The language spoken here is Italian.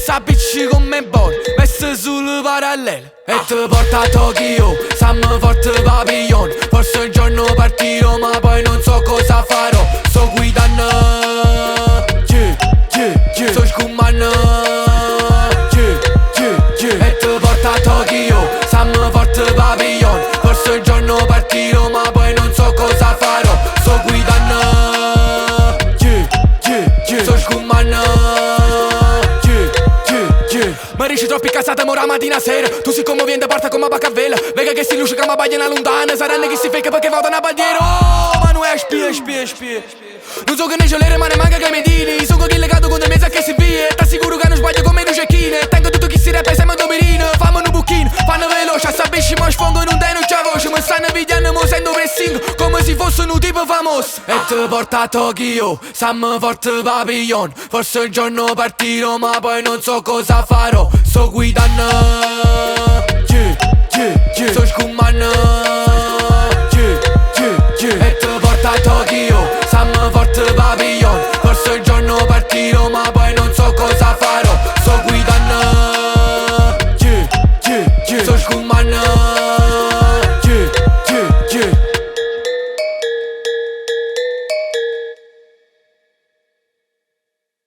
s'appicci con me buono, messe sul parallelo e ti porta a Tokyo, siamo forte papillon. Forse un giorno partirò ma poi non so cosa farò. Sto guidando, sto scummando, e ti porta a Tokyo, siamo forte papillon. Forse un giorno partirò ma poi non so cosa farò. Sto guidando, sto scummando. Ma riesci troppi casate mora mattina sera. Tu si commovente porta come bacca a vela. Vega che si luce che ma baglia una lontana. Saranno che si fake perché vado una bandiera. Oh, ma non è spie. Non so che ne c'è l'ere ma ne manca che mi dini. Sono che legato con il mezzo che si via. T'assicuro che non sbaglio come le cecchine. Tengo tutto chi si rap e siamo domerino. Fammi un buchino, fanno veloce. Assabisci ma sfongo non te non c'è voce. Mi stanno pigliando mo sento pressing come se fosse un tipo famoso. E ti porta a Tokyo, siamo forte papillon. Forse un giorno partirò ma poi non so cosa farò. Sto guidando, sto scummando.